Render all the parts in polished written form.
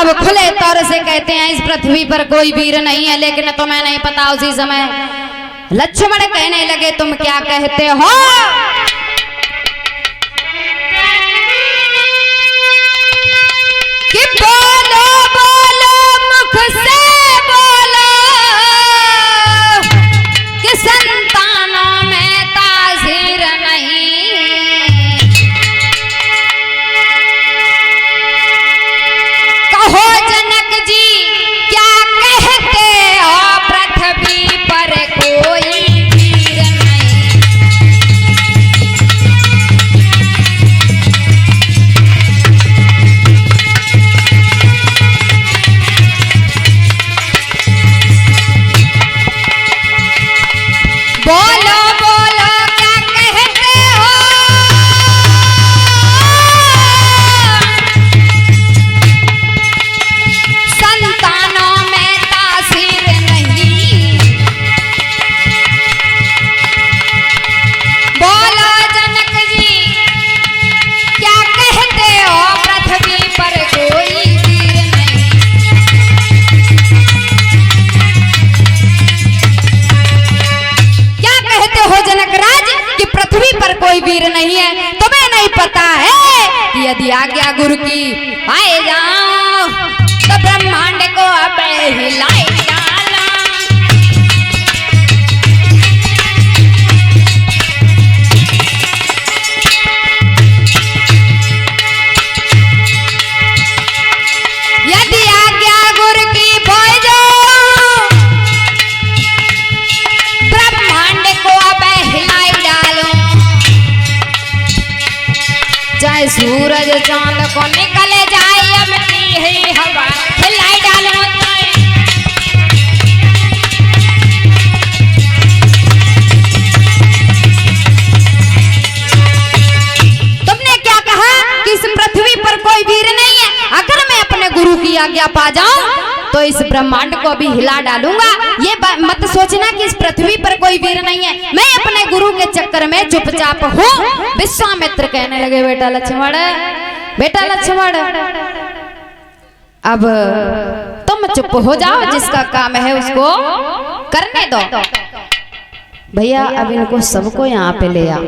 अब खुले तौर से कहते हैं इस पृथ्वी पर कोई वीर नहीं है, लेकिन तुम्हें नहीं पता उसी समय लक्ष्मण कहने लगे तुम क्या कहते हो? कि बोलो बोलो मुख से बोलो कि संतानों में तासीर नहीं। कहो जनक जी क्या कहते हो? पृथ्वी पर कोई वीर नहीं। बोलो बोलो क्या कहते हो? संतानों में तासीर नहीं। बोलो जनक जी क्या कहते हो? पृथ्वी पर कोई वीर नहीं। क्या कहते हो जनक राज कि पृथ्वी पर कोई वीर नहीं है? तुम्हें नहीं पता है कि यदि आज्ञा गुरु की आए जाओ तो ब्रह्मांड को अब हिलाए डाला। यदि आज्ञा गुरु की बोल जाओ ब्रह्मांड को अब हिलाए डालो। चाहे सूरज चांद को निकले जाए अब की ही हवा हिलाए डालो। तुमने क्या कहा कि इस पृथ्वी पर कोई वीर नहीं है? अगर मैं अपने गुरु की आज्ञा पा जाऊं तो इस ब्रह्मांड को भी हिला डालूंगा। ये मत सोचना कि इस पृथ्वी पर कोई वीर नहीं है। मैं अपने गुरु के चक्कर में चुपचाप हूँ। विश्वामित्र कहने लगे बेटा लक्ष्मण, बेटा लक्ष्मण अब तुम चुप हो जाओ, जिसका काम है उसको करने दो। भैया अब इनको सबको यहाँ पे ले आओ।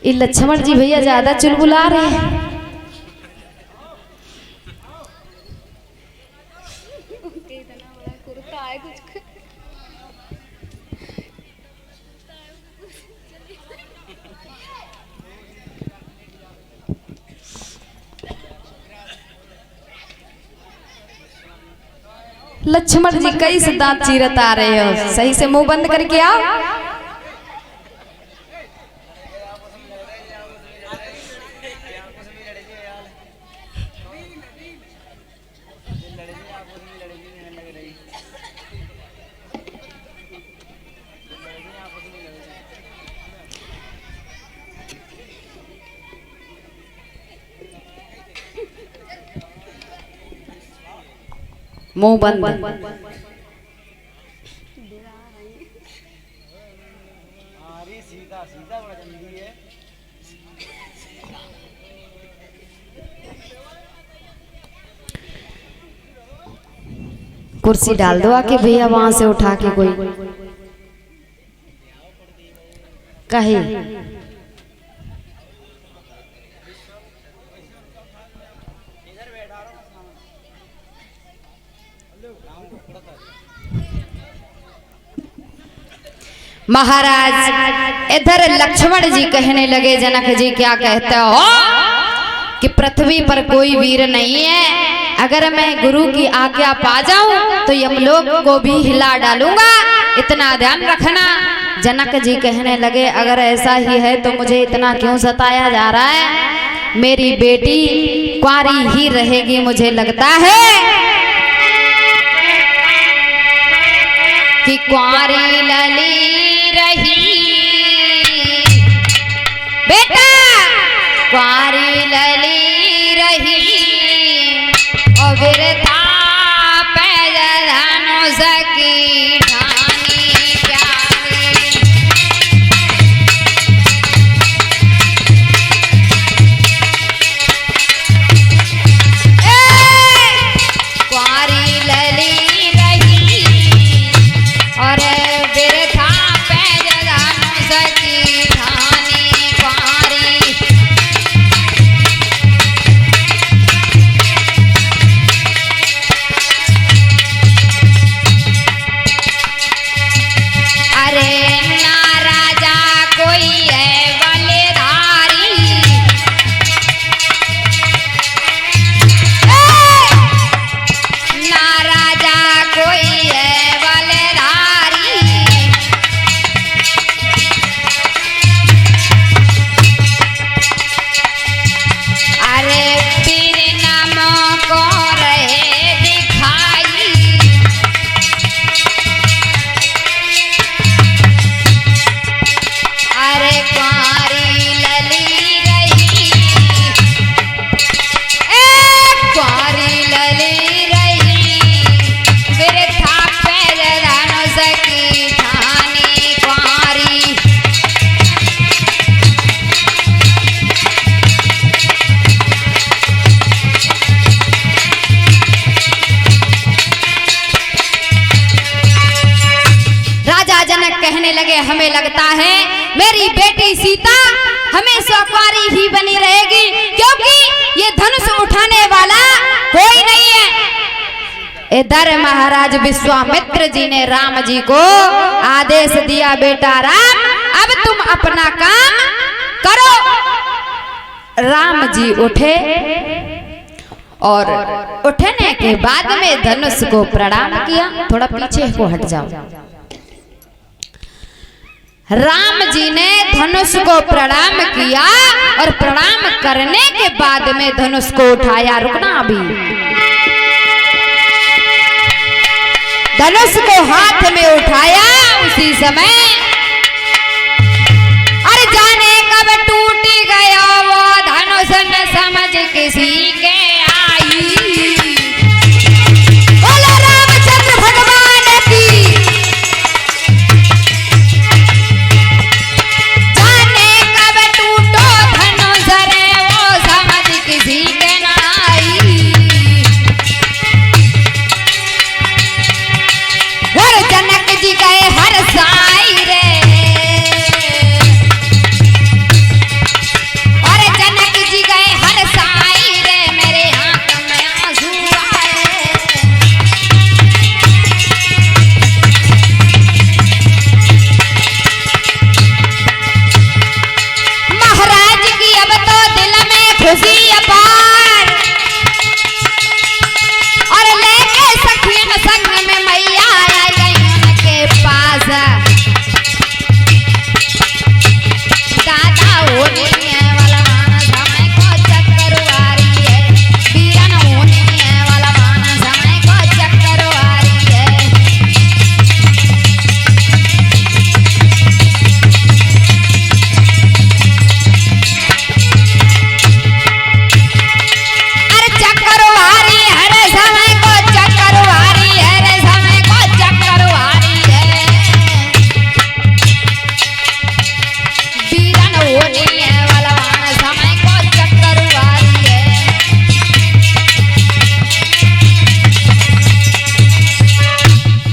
ये लक्ष्मण जी भैया ज्यादा चुलबुला रहे हैं। लक्ष्मण जी कई से दांत चीरत आ रहे हो, सही से मुंह बंद करके आओ। मुंह बंद। कुर्सी डाल दो आके भैया वहां से उठा के कोई कहे। महाराज इधर लक्ष्मण जी कहने लगे जनक जी क्या कहते हो कि पृथ्वी पर कोई वीर नहीं है। अगर मैं गुरु की आज्ञा पा जाऊं तो यमलोक को भी हिला डालूंगा, इतना ध्यान रखना। जनक जी कहने लगे अगर ऐसा ही है तो मुझे इतना क्यों सताया जा रहा है? मेरी बेटी कुंवारी ही रहेगी मुझे लगता है कि कुंवारी लली रही बेटा, कुंवारी लली रही और बिरथा पैज धनुष की ठानी प्यारी। मेरी बेटी सीता हमेशा कुंवारी ही बनी रहेगी, क्योंकि ये धनुष उठाने वाला कोई नहीं है। इधर महाराज विश्वामित्र जी ने राम जी को आदेश दिया, बेटा राम अब तुम अपना काम करो। राम जी उठे और उठने के बाद में धनुष को प्रणाम किया। थोड़ा पीछे को हट जाओ। राम जी ने धनुष को प्रणाम किया और प्रणाम करने के बाद में धनुष को उठाया। रुकना अभी। धनुष को हाथ में उठाया उसी समय अरे जाने कब टूट गया वो धनुष न समझ किसी के आई। बोलो रामचंद्र भगवान की। जाने कब टूटो धनुष रे वो समझ किसी के न आई। और जनक जी गए हर साई रे, खुशी अपार और लेके सखियन संग में मैया आ गई उनके पास। दादा होने वाला मानस समय को चक्करवारी है, वीरन होने वाला मानस समय को चक्करवारी है।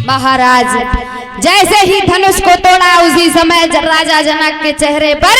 महाराज जैसे ही धनुष को तोड़ा उसी समय राजा जनक के चेहरे पर